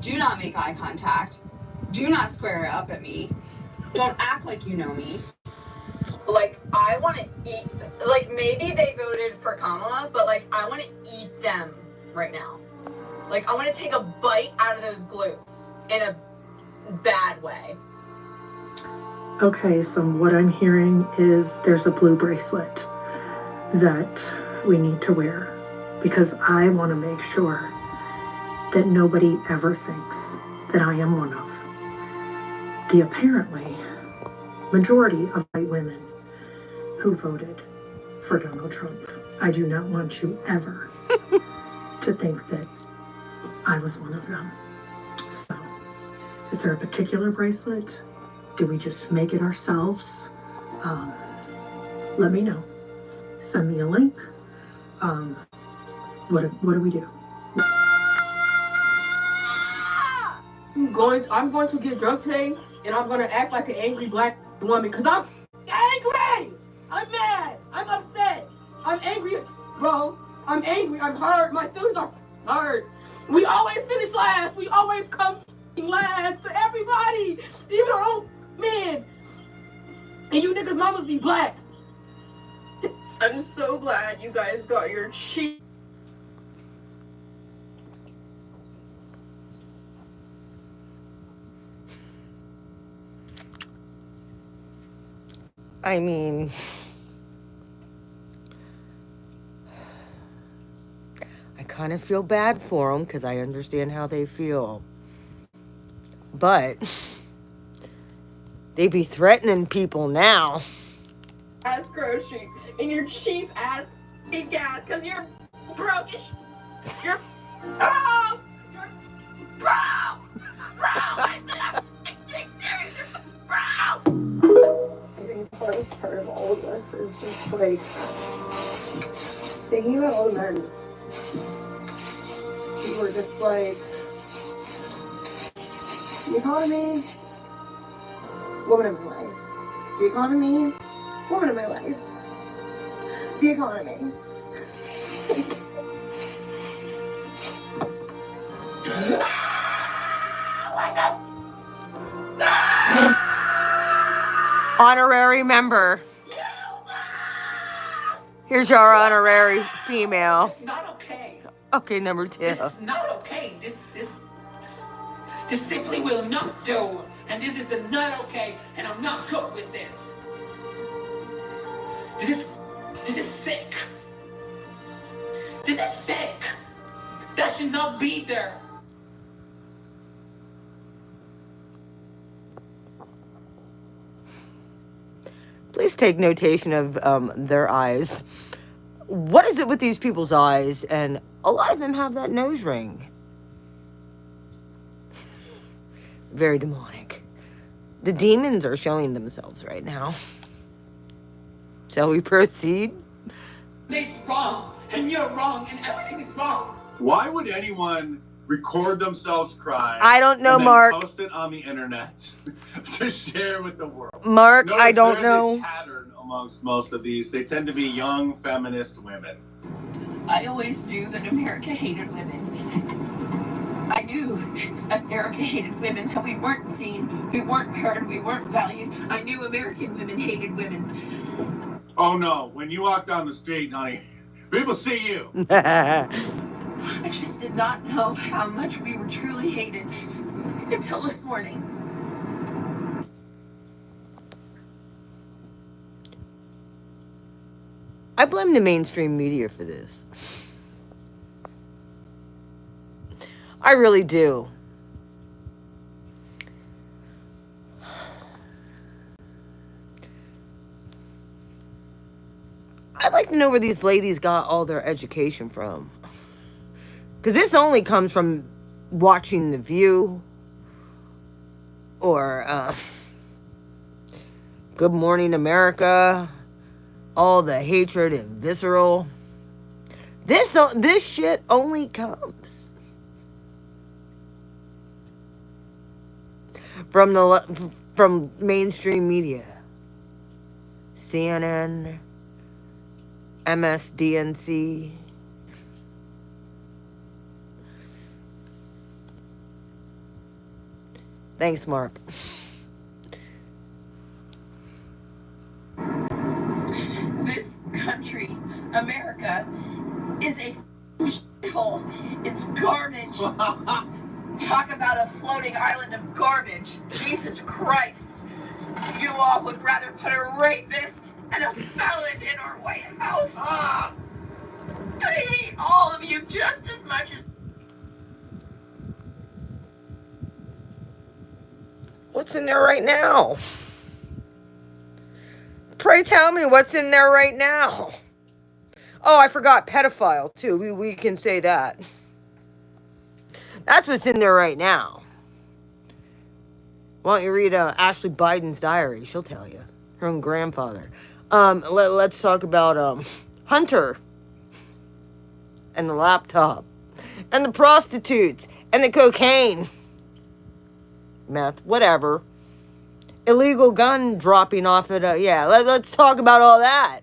Do not make eye contact. Do not square up at me. Don't act like you know me. Like, I want to eat, like, maybe they voted for Kamala, but, like, I want to eat them right now. Like, I want to take a bite out of those glutes in a bad way. Okay, so what I'm hearing is there's a blue bracelet that we need to wear because I want to make sure that nobody ever thinks that I am one of the apparently majority of white women who voted for Donald Trump. I do not want you ever to think that I was one of them. So, is there a particular bracelet? Do we just make it ourselves? Let me know. Send me a link. What do we do? I'm going to get drunk today, and I'm going to act like an angry black woman, because I'm angry! I'm mad! I'm upset! I'm angry, bro. I'm angry. I'm hurt. My feelings are hurt. We always finish last. We always come last to everybody, even our own men. And you niggas mamas be black. I'm so glad you guys got your cheat. I mean, I kind of feel bad for them because I understand how they feel. But they be threatening people now. Ass groceries and your cheap ass gas because you're broke as you're bro! I said I'm being serious, bro! I think the hardest part of all of this is just like thinking about all the men who were just like, the economy, woman of my life. The economy, woman of my life. The economy. Honorary member. Here's our honorary female. It's not okay. Okay, number 2. This is not okay. This simply will not do. And this is not okay. And I'm not good with this. This is sick. This is sick. That should not be there. Please take notation of their eyes. What is it with these people's eyes? And a lot of them have that nose ring. Very demonic. The demons are showing themselves right now. Shall we proceed? They're wrong, and you're wrong, and everything is wrong. Why would anyone record themselves crying? I don't know, and then Mark. Post it on the internet to share with the world. Mark, Notice I don't there's know. a pattern amongst most of these. They tend to be young feminist women. I always knew that America hated women. I knew America hated women, that we weren't seen, we weren't heard, we weren't valued. I knew American women hated women. Oh no, when you walk down the street, honey, people see you. I just did not know how much we were truly hated until this morning. I blame the mainstream media for this. I really do. I'd like to know where these ladies got all their education from. Because this only comes from watching The View or Good Morning America, all the hatred and visceral. This shit only comes from mainstream media. CNN, MSDNC. Thanks, Mark. This country, America, is a hole. It's garbage. Talk about a floating island of garbage. Jesus Christ. You all would rather put a rapist and a felon in our White House. I hate all of you just as much as... What's in there right now? Pray tell me what's in there right now. Oh, I forgot pedophile too. We can say that. That's what's in there right now. Why don't you read Ashley Biden's diary? She'll tell you. Her own grandfather. Let's talk about Hunter and the laptop and the prostitutes and the cocaine, meth, whatever. Illegal gun dropping off at yeah. Let's talk about all that.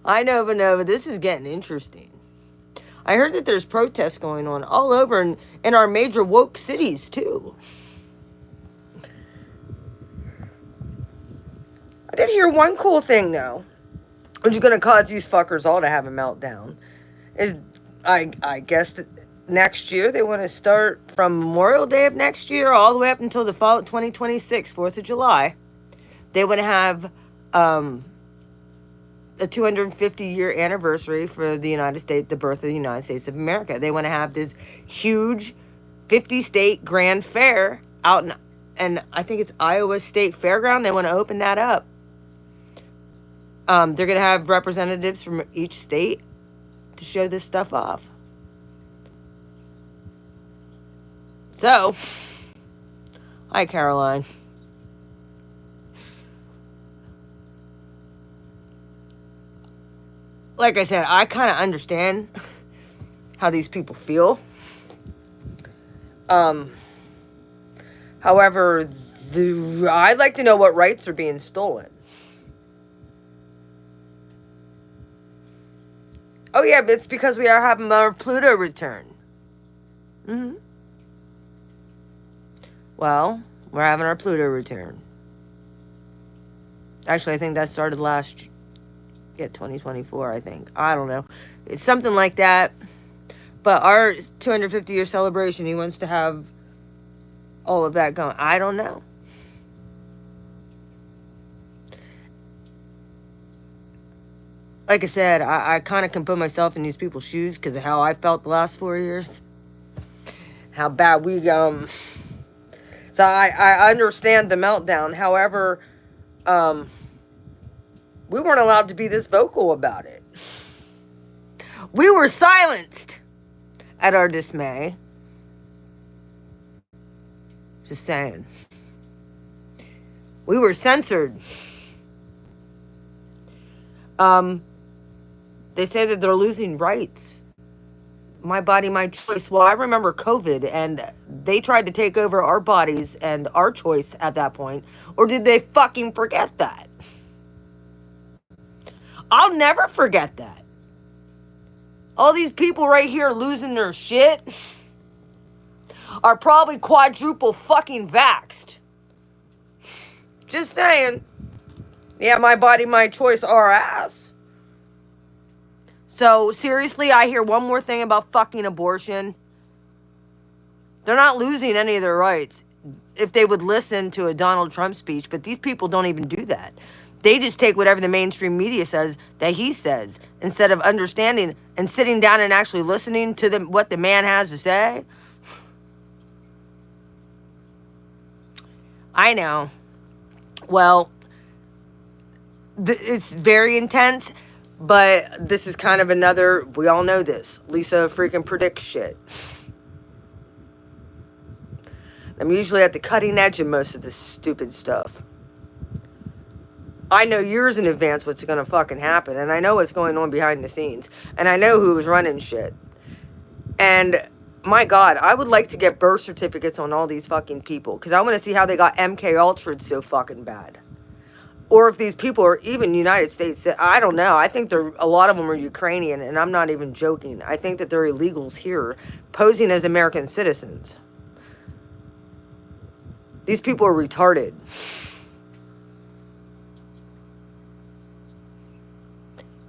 I know, Vanova, this is getting interesting. I heard that there's protests going on all over in our major woke cities, too. I did hear one cool thing, though, which is going to cause these fuckers all to have a meltdown, is I guess that next year they want to start from Memorial Day of next year all the way up until the fall of 2026, 4th of July. They want to have a 250-year anniversary for the United States, the birth of the United States of America. They want to have this huge 50-state grand fair out in, and I think it's Iowa State Fairground. They want to open that up. They're going to have representatives from each state to show this stuff off. So, hi, Caroline. Like I said, I kind of understand how these people feel. However, I'd like to know what rights are being stolen. Oh yeah, but it's because we are having our Pluto return. Well, we're having our Pluto return. Actually, I think that started last year. 2024, I think. I don't know. It's something like that. But our 250-year celebration, he wants to have all of that going. I don't know. Like I said, I kind of can put myself in these people's shoes because of how I felt the last 4 years. How bad we So I understand the meltdown. However, we weren't allowed to be this vocal about it. We were silenced at our dismay. Just saying. We were censored. They say that they're losing rights. My body, my choice. Well, I remember COVID, and they tried to take over our bodies and our choice at that point. Or did they fucking forget that? I'll never forget that. All these people right here losing their shit are probably quadruple fucking vaxxed. Just saying. Yeah, my body, my choice, our ass. So, seriously, I hear one more thing about fucking abortion. They're not losing any of their rights if they would listen to a Donald Trump speech, but these people don't even do that. They just take whatever the mainstream media says that he says instead of understanding and sitting down and actually listening to what the man has to say. I know. Well, it's very intense, but this is kind of another, we all know this. Lisa freaking predicts shit. I'm usually at the cutting edge of most of this stupid stuff. I know years in advance what's going to fucking happen. And I know what's going on behind the scenes. And I know who was running shit. And my God, I would like to get birth certificates on all these fucking people. Because I want to see how they got MK Ultra'd so fucking bad. Or if these people are even United States. I don't know. I think a lot of them are Ukrainian. And I'm not even joking. I think that they're illegals here posing as American citizens. These people are retarded.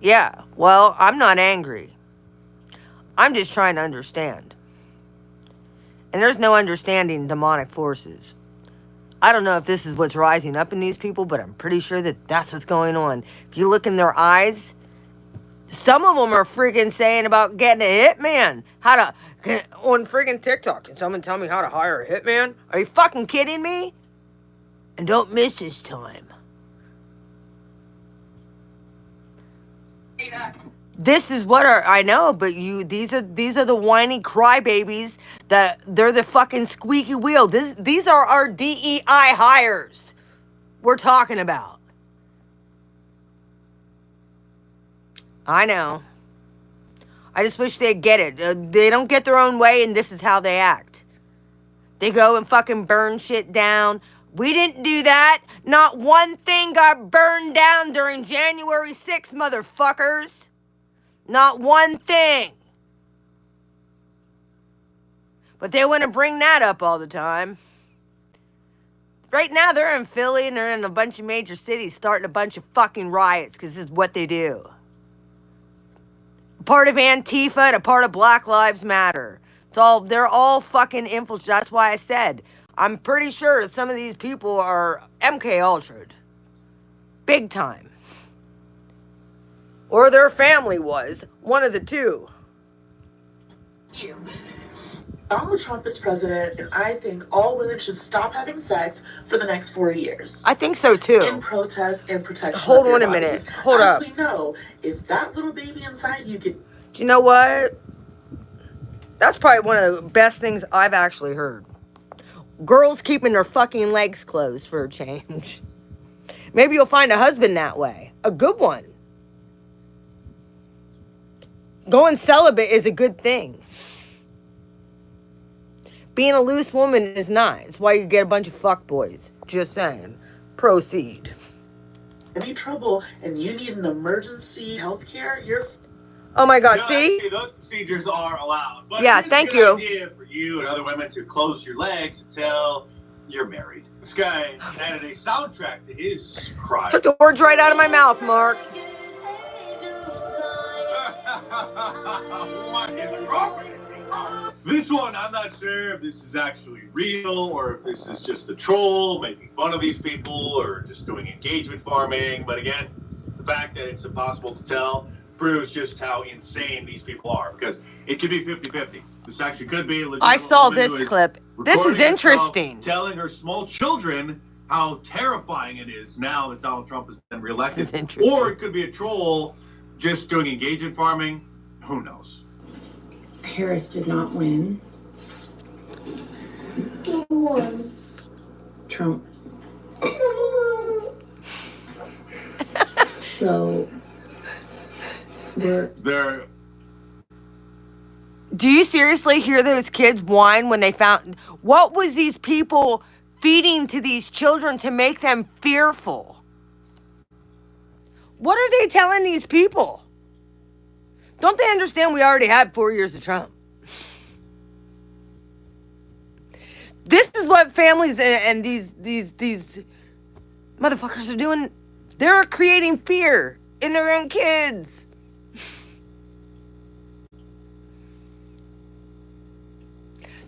Yeah, well, I'm not angry. I'm just trying to understand. And there's no understanding demonic forces. I don't know if this is what's rising up in these people, but I'm pretty sure that that's what's going on. If you look in their eyes, some of them are freaking saying about getting a hitman. How to, on freaking TikTok. Can someone tell me how to hire a hitman? Are you fucking kidding me? And don't miss this time. This is what I know, but these are the whiny crybabies that they're the fucking squeaky wheel. These are our DEI hires we're talking about. I know. I just wish they'd get it. They don't get their own way, and this is how they act. They go and fucking burn shit down. We didn't do that. Not one thing got burned down during January 6th, motherfuckers. Not one thing. But they want to bring that up all the time. Right now, they're in Philly and they're in a bunch of major cities starting a bunch of fucking riots because this is what they do. A part of Antifa and a part of Black Lives Matter. They're all fucking infiltrated. That's why I said, I'm pretty sure that some of these people are MK Ultra'd. Big time. Or their family was. One of the two. Donald Trump is president, and I think all women should stop having sex for the next 4 years. I think so too. In protest and protection. Hold of on their a minute. bodies. Hold up. As we know, if that little baby inside you could. Do you know what? That's probably one of the best things I've actually heard. Girls keeping their fucking legs closed for a change. Maybe you'll find a husband that way. A good one. Going celibate is a good thing. Being a loose woman is not. It's why you get a bunch of fuckboys. Just saying. Proceed. Any trouble and you need an emergency health care, you're. Oh my God, No, see? actually, those procedures are allowed. But Yeah, it's thank a you. good idea for you and other women to close your legs until you're married. This guy added a soundtrack to his cry. Took the words right out of my mouth, Mark. What is wrong with you? This one, I'm not sure if this is actually real or if this is just a troll making fun of these people or just doing engagement farming. But again, the fact that it's impossible to tell proves just how insane these people are, because it could be 50-50. This actually could be a legitimate I saw woman this who is clip. This is recording herself interesting. telling her small children how terrifying it is now that Donald Trump has been reelected. This is interesting. Or it could be a troll just doing engagement farming. Who knows? Harris did not win. Who won? Trump. So They're Do you seriously hear those kids whine when they found... What was these people feeding to these children to make them fearful? What are they telling these people? Don't they understand we already had 4 years of Trump? This is what families and these motherfuckers are doing. They're creating fear in their own kids.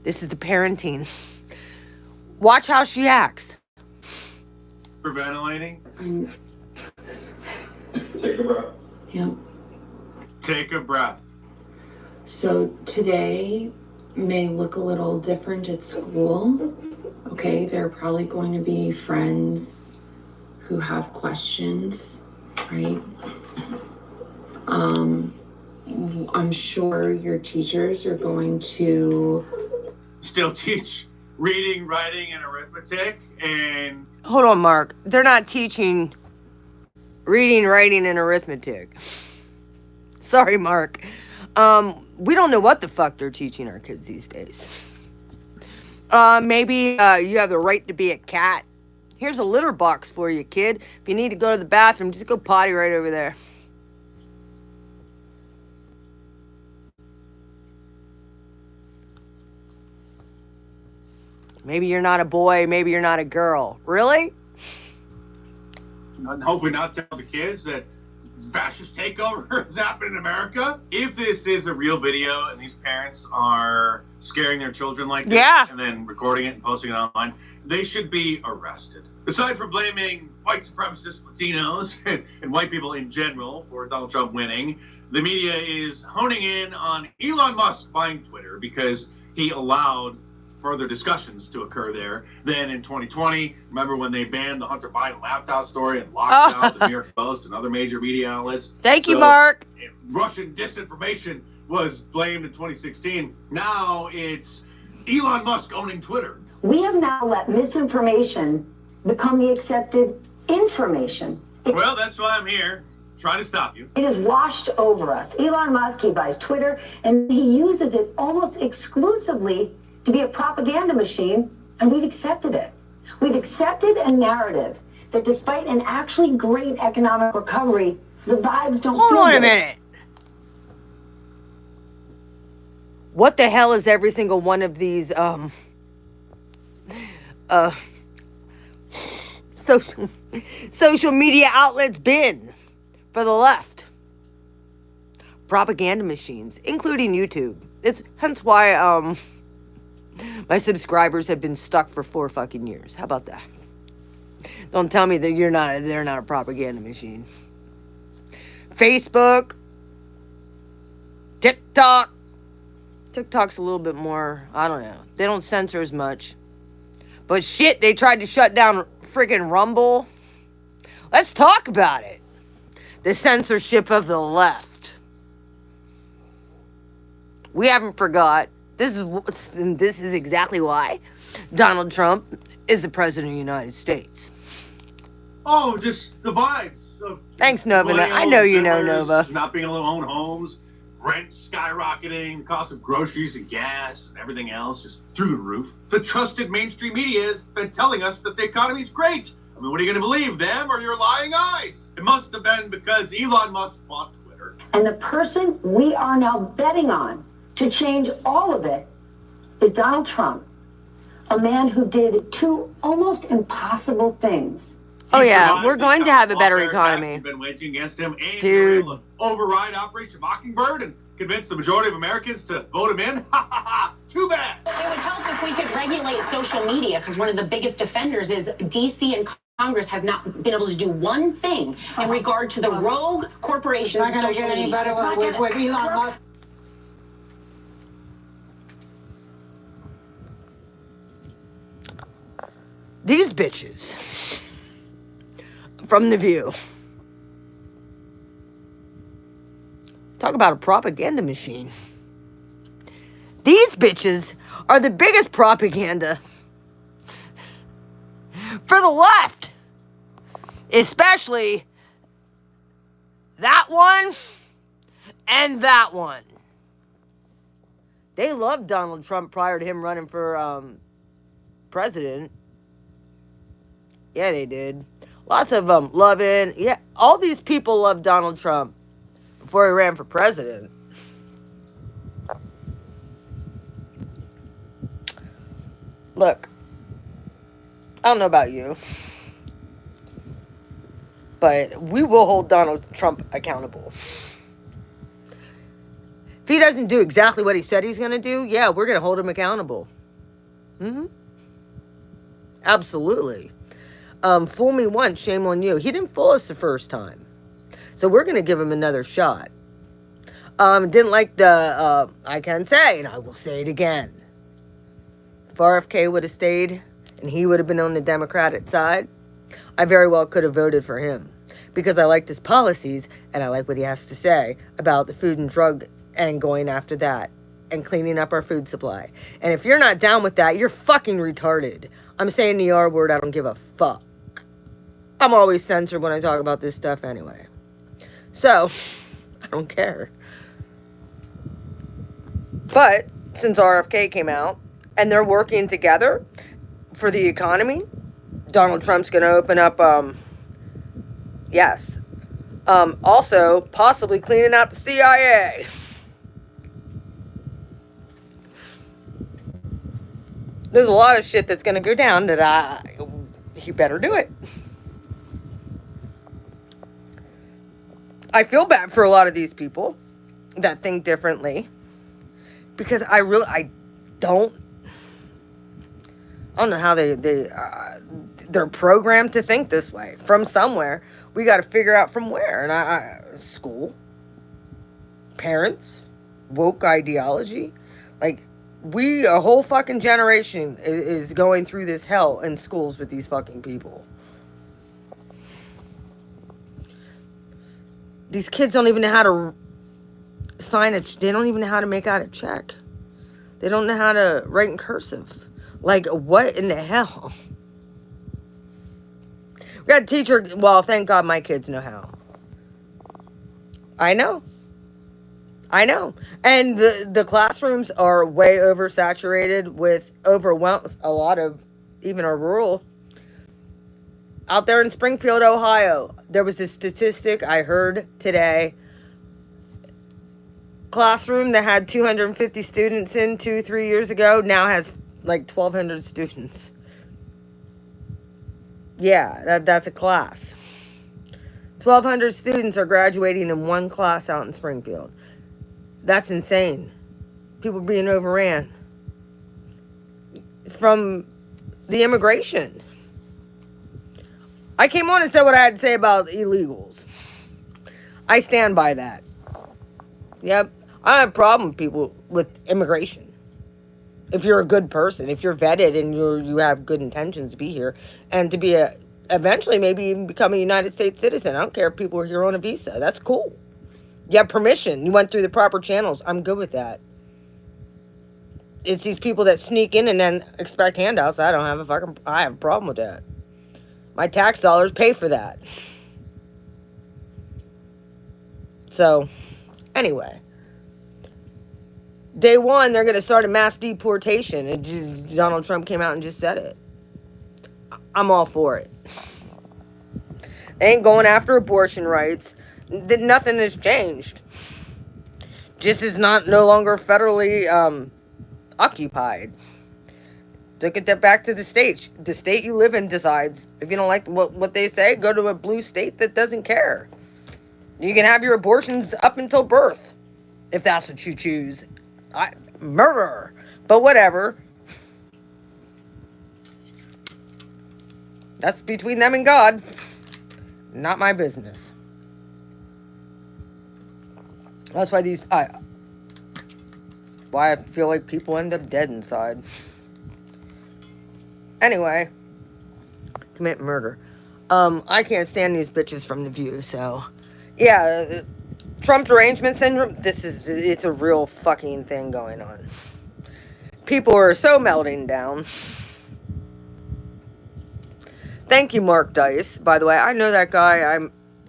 This is the parenting. Watch how she acts. hyperventilating. Take a breath. Yep. Take a breath. So today may look a little different at school. Okay, there are probably going to be friends who have questions, right? I'm sure your teachers are going to Still teach reading, writing, and arithmetic, and Hold on, Mark. They're not teaching reading, writing, and arithmetic. Sorry, Mark. We don't know what the fuck they're teaching our kids these days. Maybe you have the right to be a cat. Here's a litter box for you, kid. If you need to go to the bathroom, just go potty right over there. Maybe you're not a boy, maybe you're not a girl. Really? And hopefully not tell the kids that fascist takeover has happened in America. If this is a real video and these parents are scaring their children like this and then recording it and posting it online, they should be arrested. Aside from blaming white supremacist Latinos and white people in general for Donald Trump winning, the media is honing in on Elon Musk buying Twitter because he allowed further discussions to occur there. Then in 2020, remember when they banned the Hunter Biden laptop story and locked out the New York Post and other major media outlets? Thank you, Mark. Russian disinformation was blamed in 2016. Now it's Elon Musk owning Twitter. We have now let misinformation become the accepted information. Well, that's why I'm here, trying to stop you. It has washed over us. Elon Musk, he buys Twitter, and he uses it almost exclusively to be a propaganda machine, and we've accepted it. We've accepted a narrative that despite an actually great economic recovery, the vibes don't feel Hold on a good. minute. What the hell is every single one of these social media outlets been for the left? Propaganda machines, including YouTube. It's hence why my subscribers have been stuck for 4 fucking years. How about that? Don't tell me that they're not a propaganda machine. Facebook, TikTok. TikTok's a little bit more, I don't know. They don't censor as much. But shit, they tried to shut down freaking Rumble. Let's talk about it. The censorship of the left. We haven't forgot. This is exactly why Donald Trump is the president of the United States. Oh, just the vibes of Thanks, Nova. I know you know Nova. Not being able to own homes, rent skyrocketing, the cost of groceries and gas and everything else just through the roof. The trusted mainstream media has been telling us that the economy's great. I mean, what are you going to believe, them or your lying eyes? It must have been because Elon Musk bought Twitter. And the person we are now betting on to change all of it is Donald Trump, a man who did 2 almost impossible things. Oh yeah, we're going to have a better economy. Been waging against him, and dude, override Operation Mockingbird and convince the majority of Americans to vote him in. Ha ha ha! Too bad. It would help if we could regulate social media, because one of the biggest offenders is DC and Congress have not been able to do one thing in regard to the rogue corporations of social media. It's not going to get any better with Elon Musk. These bitches from The View. Talk about a propaganda machine. These bitches are the biggest propaganda for the left. Especially that one and that one. They loved Donald Trump prior to him running for president. Yeah, they did. Lots of them loving. Yeah, all these people loved Donald Trump before he ran for president. Look, I don't know about you, but we will hold Donald Trump accountable. If he doesn't do exactly what he said he's going to do, yeah, we're going to hold him accountable. Absolutely. Fool me once, shame on you. He didn't fool us the first time. So we're going to give him another shot. Didn't like the, I can say, and I will say it again. If RFK would have stayed and he would have been on the Democratic side, I very well could have voted for him. Because I liked his policies and I like what he has to say about the food and drug and going after that and cleaning up our food supply. And if you're not down with that, you're fucking retarded. I'm saying the R word, I don't give a fuck. I'm always censored when I talk about this stuff anyway. So, I don't care. But, since RFK came out, and they're working together for the economy, Donald Trump's going to open up, yes. Also, possibly cleaning out the CIA. There's a lot of shit that's going to go down that he better do it. I feel bad for a lot of these people that think differently, because I don't know how they're programmed to think this way from somewhere. We got to figure out from where. And school, parents, woke ideology, like a whole fucking generation is going through this hell in schools with these fucking people. These kids don't even know how to they don't even know how to make out a check. They don't know how to write in cursive. Like, what in the hell? We got a teacher. Well, thank God my kids know how. I know. And the classrooms are way oversaturated with overwhelmed. A lot of even our rural. Out there in Springfield, Ohio, there was a statistic I heard today. Classroom that had 250 students in 2-3 years ago now has like 1,200 students. Yeah, that's a class. 1,200 students are graduating in one class out in Springfield. That's insane. People being overran from the immigration. I came on and said what I had to say about illegals. I stand by that. Yep. I don't have a problem with people with immigration. If you're a good person, if you're vetted and you have good intentions to be here and to be eventually maybe even become a United States citizen. I don't care if people are here on a visa. That's cool. You have permission. You went through the proper channels. I'm good with that. It's these people that sneak in and then expect handouts. I have a problem with that. My tax dollars pay for that. So, anyway. Day one, they're going to start a mass deportation. And Donald Trump came out and just said it. I'm all for it. They ain't going after abortion rights. Nothing has changed. Just is no longer federally occupied. Took it back to the state. The state you live in decides. If you don't like what they say, go to a blue state that doesn't care. You can have your abortions up until birth, if that's what you choose. Murder. But whatever. That's between them and God. Not my business. That's why why I feel like people end up dead inside. Anyway, commit murder. I can't stand these bitches from The View, so yeah, Trump derangement syndrome, it's a real fucking thing going on. People are so melting down. Thank you, Mark Dice. By the way, I know that guy.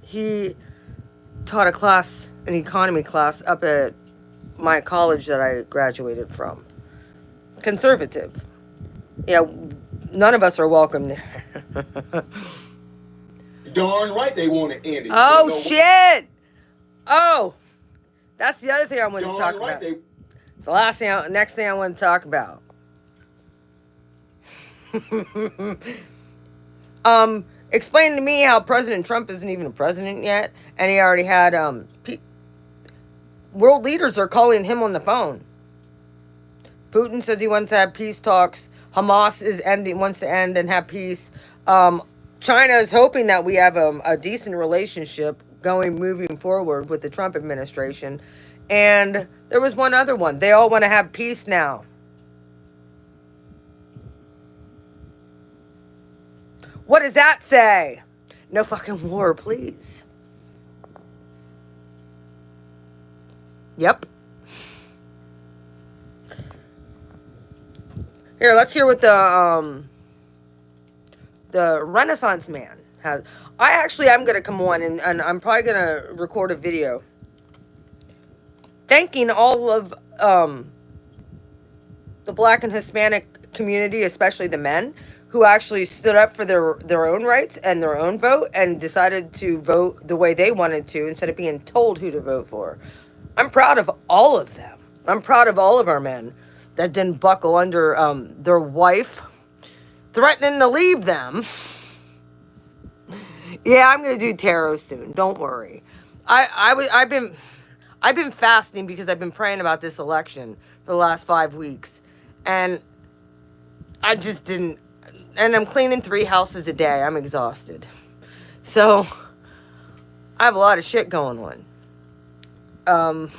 He taught an economy class up at my college that I graduated from. Conservative. Yeah, none of us are welcome there. Darn right they want to end it. Oh, shit! Oh, that's the other thing I want to talk about. It's the next thing I want to talk about. Explain to me how President Trump isn't even a president yet, and he already had world leaders are calling him on the phone. Putin says he wants to have peace talks. Hamas wants to end and have peace. China is hoping that we have a decent relationship moving forward with the Trump administration. And there was one other one. They all want to have peace now. What does that say? No fucking war, please. Yep. Here, let's hear what the Renaissance man has. I'm going to come on and I'm probably going to record a video thanking all of the Black and Hispanic community, especially the men, who actually stood up for their own rights and their own vote and decided to vote the way they wanted to instead of being told who to vote for. I'm proud of all of them. I'm proud of all of our men. that didn't buckle under their wife threatening to leave them. Yeah, I'm gonna do tarot soon. Don't worry. I've been fasting because I've been praying about this election for the last 5 weeks, and I just didn't. And I'm cleaning 3 houses a day. I'm exhausted, so I have a lot of shit going on.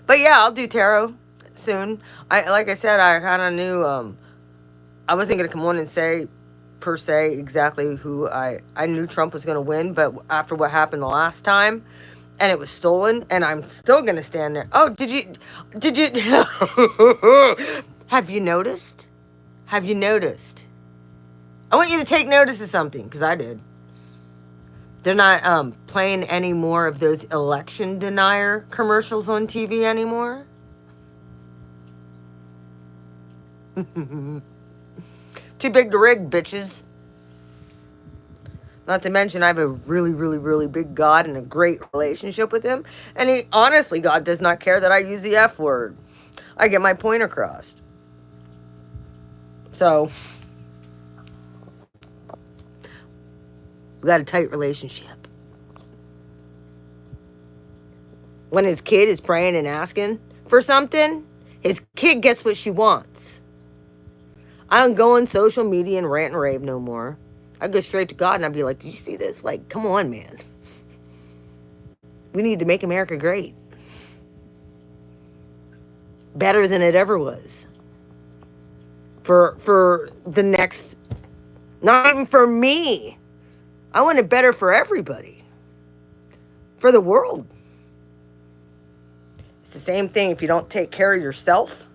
But yeah, I'll do tarot soon. Like I said, I kind of knew I wasn't gonna come on and say per se exactly who I knew Trump was gonna win, but after what happened the last time, and it was stolen, and I'm still gonna stand there. Oh, did you have you noticed? Have you noticed? I want you to take notice of something, because I did. They're not playing any more of those election denier commercials on TV anymore. Too big to rig, bitches. Not to mention, I have a really, really, really big God and a great relationship with him. And honestly, God does not care that I use the F word. I get my point across. So, we got a tight relationship. When his kid is praying and asking for something, his kid gets what she wants. I don't go on social media and rant and rave no more. I go straight to God and I'd be like, you see this? Like, come on, man. We need to make America great. Better than it ever was. For the next, not even for me. I want it better for everybody. For the world. It's the same thing. If you don't take care of yourself,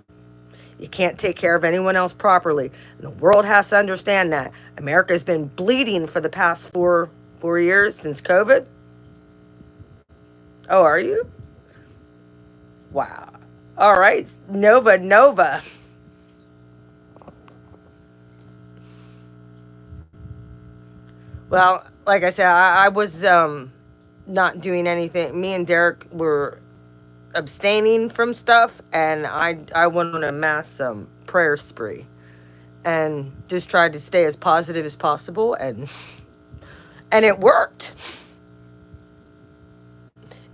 you can't take care of anyone else properly. And the world has to understand that. America has been bleeding for the past four years since COVID. Oh, are you? Wow. All right. Nova. Well, like I said, I was not doing anything. Me and Derek were abstaining from stuff, and I went on a mass prayer spree and just tried to stay as positive as possible, and it worked.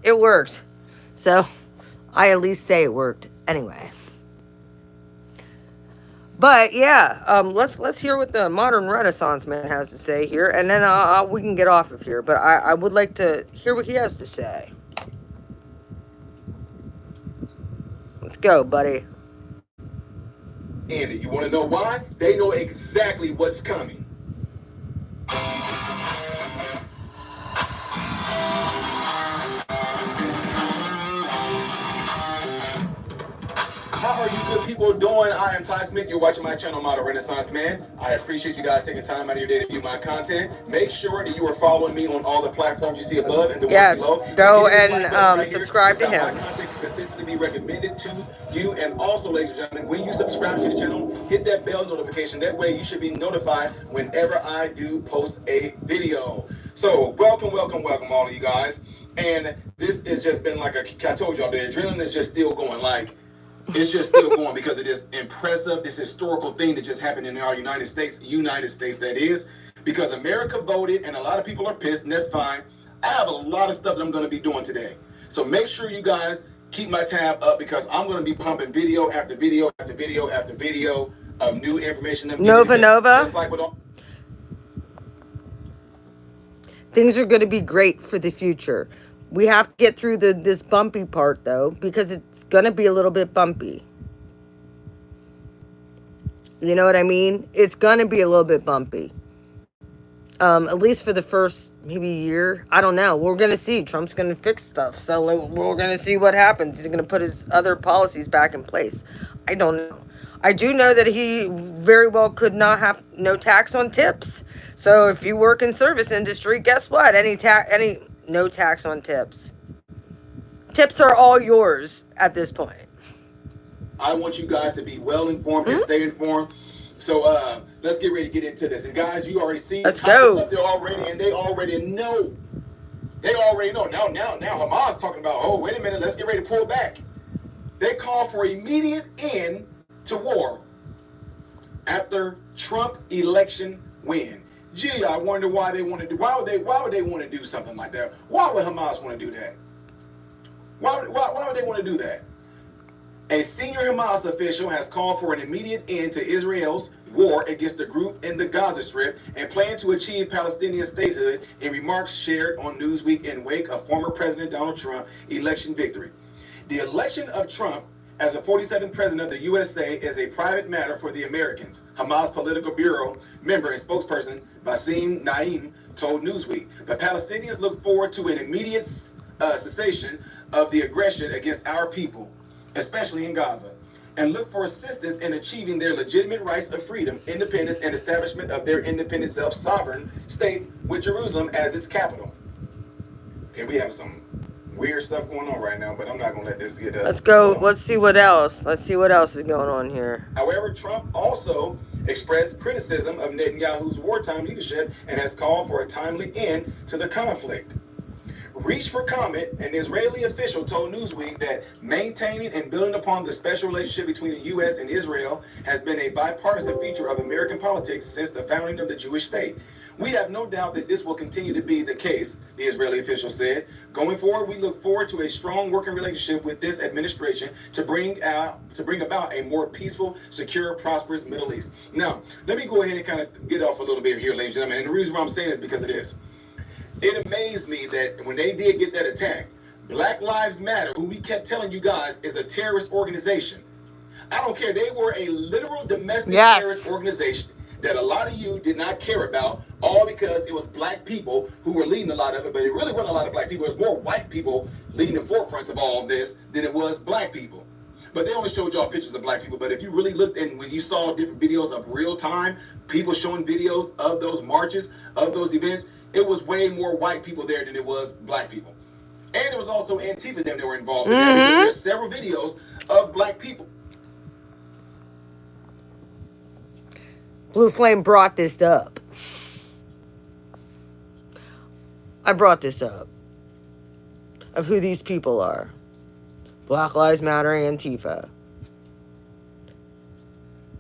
It worked. So I at least say it worked anyway. But yeah, let's hear what the modern Renaissance man has to say here, and then we can get off of here. But I would like to hear what he has to say. Let's go, buddy. And you want to know why? They know exactly what's coming. How are you good people doing? I am Ty Smith. You're watching my channel, Modern Renaissance Man. I appreciate you guys taking time out of your day to view my content. Make sure that you are following me on all the platforms you see above and the ones below. Go and subscribe to him. My content can consistently be recommended to you. And also, ladies and gentlemen, when you subscribe to the channel, hit that bell notification. That way you should be notified whenever I do post a video. So welcome all of you guys. And this has just been like I told y'all, the adrenaline is just still going. Like, it's just still going because of this impressive, this historical thing that just happened in our United States that is, because America voted and a lot of people are pissed, and that's fine. I have a lot of stuff that I'm going to be doing today. So make sure you guys keep my tab up because I'm going to be pumping video after video after video after video of new information. Nova. Just like with all Things are going to be great for the future. We have to get through this bumpy part, though, because it's going to be a little bit bumpy. You know what I mean? It's going to be a little bit bumpy. At least for the first, maybe year. I don't know. We're going to see. Trump's going to fix stuff. So we're going to see what happens. He's going to put his other policies back in place. I don't know. I do know that he very well could not have no tax on tips. So if you work in service industry, guess what? No tax on tips. Tips are all yours at this point. I want you guys to be well informed and stay informed. So let's get ready to get into this. And guys, you already see. Let's go. Stuff there already, and they already know. They already know. Now Hamas talking about, oh, wait a minute, let's get ready to pull back. They call for immediate end to war after Trump election win. Gee, I wonder why they want to do. Why would they want to do something like that? Why would Hamas want to do that? Why would they want to do that? A senior Hamas official has called for an immediate end to Israel's war against the group in the Gaza Strip and plan to achieve Palestinian statehood in remarks shared on Newsweek in wake of former President Donald Trump election victory. The election of Trump as the 47th president of the USA is a private matter for the Americans, Hamas Political Bureau member and spokesperson Bassem Naim told Newsweek. But Palestinians look forward to an immediate cessation of the aggression against our people, especially in Gaza, and look for assistance in achieving their legitimate rights of freedom, independence, and establishment of their independent self-sovereign state with Jerusalem as its capital. Okay, we have some weird stuff going on right now, but I'm not going to let this get us. Let's go. Let's see what else. Let's see what else is going on here. However, Trump also expressed criticism of Netanyahu's wartime leadership and has called for a timely end to the conflict. Reach for comment, an Israeli official told Newsweek that maintaining and building upon the special relationship between the U.S. and Israel has been a bipartisan feature of American politics since the founding of the Jewish state. We have no doubt that this will continue to be the case, the Israeli official said. Going forward, we look forward to a strong working relationship with this administration to bring about a more peaceful, secure, prosperous Middle East. Now, let me go ahead and kind of get off a little bit here, ladies and gentlemen. And the reason why I'm saying this is because of this. It amazed me that when they did get that attack, Black Lives Matter, who we kept telling you guys is a terrorist organization. I don't care. They were a literal domestic terrorist organization that a lot of you did not care about, all because it was black people who were leading a lot of it, but it really wasn't a lot of black people. It was more white people leading the forefronts of all of this than it was black people. But they only showed y'all pictures of black people. But if you really looked and when you saw different videos of real time, people showing videos of those marches, of those events, it was way more white people there than it was black people. And there was also Antifa them that were involved in that, because there's several videos of black people. Blue Flame brought this up. I brought this up. Of who these people are. Black Lives Matter, Antifa.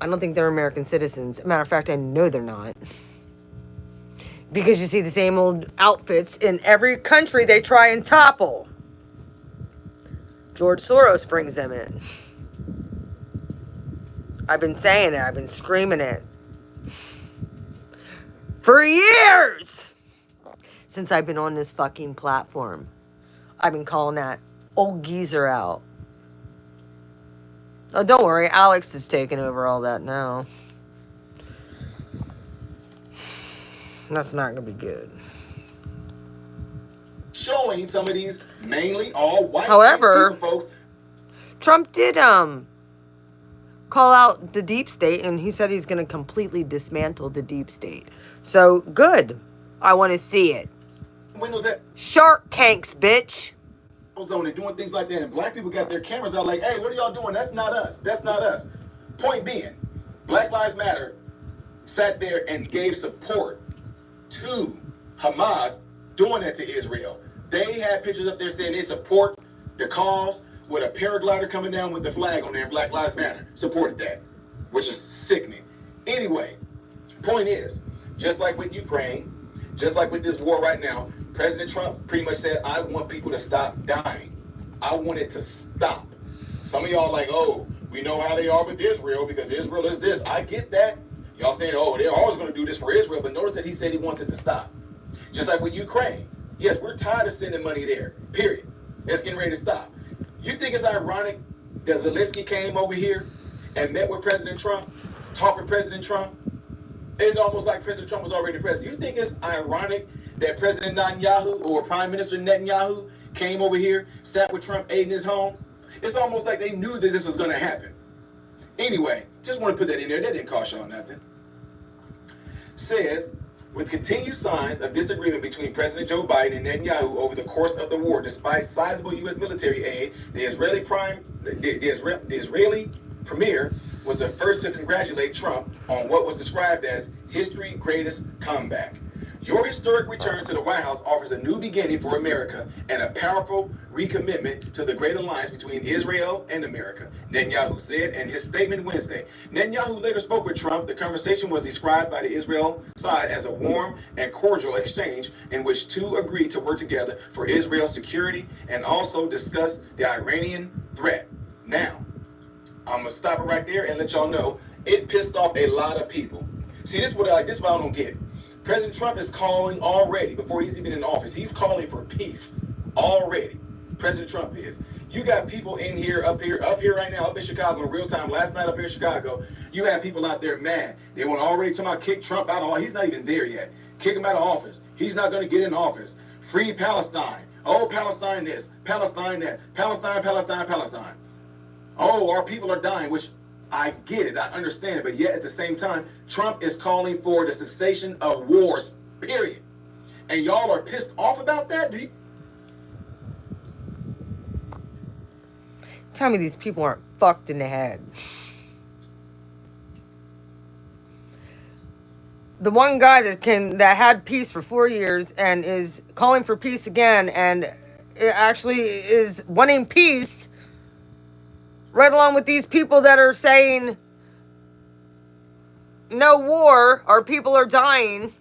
I don't think they're American citizens. Matter of fact, I know they're not. Because you see the same old outfits in every country they try and topple. George Soros brings them in. I've been saying it. I've been screaming it. For years! Since I've been on this fucking platform. I've been calling that old geezer out. Oh, don't worry. Alex is taking over all that now. That's not going to be good. Showing some of these mainly all white However, folks. Trump did call out the deep state, and he said he's going to completely dismantle the deep state. So, good. I want to see it. When was that? Shark Tanks, bitch. Zone and doing things like that, and black people got their cameras out like, hey, what are y'all doing? That's not us. That's not us. Point being, Black Lives Matter sat there and gave support to Hamas doing that to Israel. They had pictures up there saying they support the cause with a paraglider coming down with the flag on there. Black Lives Matter supported that, which is sickening. Anyway, point is, just like with Ukraine, just like with this war right now, President Trump pretty much said, I want people to stop dying. I want it to stop. Some of y'all like, oh, we know how they are with Israel because Israel is this. I get that. Y'all saying, oh, they're always going to do this for Israel. But notice that he said he wants it to stop. Just like with Ukraine. Yes, we're tired of sending money there. Period. It's getting ready to stop. You think it's ironic that Zelensky came over here and met with President Trump, talked with President Trump? It's almost like President Trump was already president. You think it's ironic that President Netanyahu or Prime Minister Netanyahu came over here, sat with Trump, ate in his home? It's almost like they knew that this was going to happen. Anyway, just want to put that in there. That didn't cost y'all nothing. Says, with continued signs of disagreement between President Joe Biden and Netanyahu over the course of the war, despite sizable U.S. military aid, the Israeli premier was the first to congratulate Trump on what was described as history's greatest comeback. Your historic return to the White House offers a new beginning for America and a powerful recommitment to the great alliance between Israel and America, Netanyahu said in his statement Wednesday. Netanyahu later spoke with Trump. The conversation was described by the Israel side as a warm and cordial exchange in which two agreed to work together for Israel's security and also discuss the Iranian threat. Now, I'm going to stop it right there and let y'all know it pissed off a lot of people. See, this is what I don't get. President Trump is calling already, before he's even in office, he's calling for peace already. President Trump is. You got people in here, up here right now, up in Chicago in real time. Last night up here in Chicago, you have people out there mad. They want to already talk about kick Trump out of office. He's not even there yet. Kick him out of office. He's not going to get in office. Free Palestine. Oh, Palestine this, Palestine that. Palestine, Palestine, Palestine. Oh, our people are dying, which I get it, I understand it, but yet at the same time, Trump is calling for the cessation of wars, period. And y'all are pissed off about that? Tell me these people aren't fucked in the head. The one guy that had peace for 4 years and is calling for peace again and it actually is wanting peace right along with these people that are saying no war, our people are dying.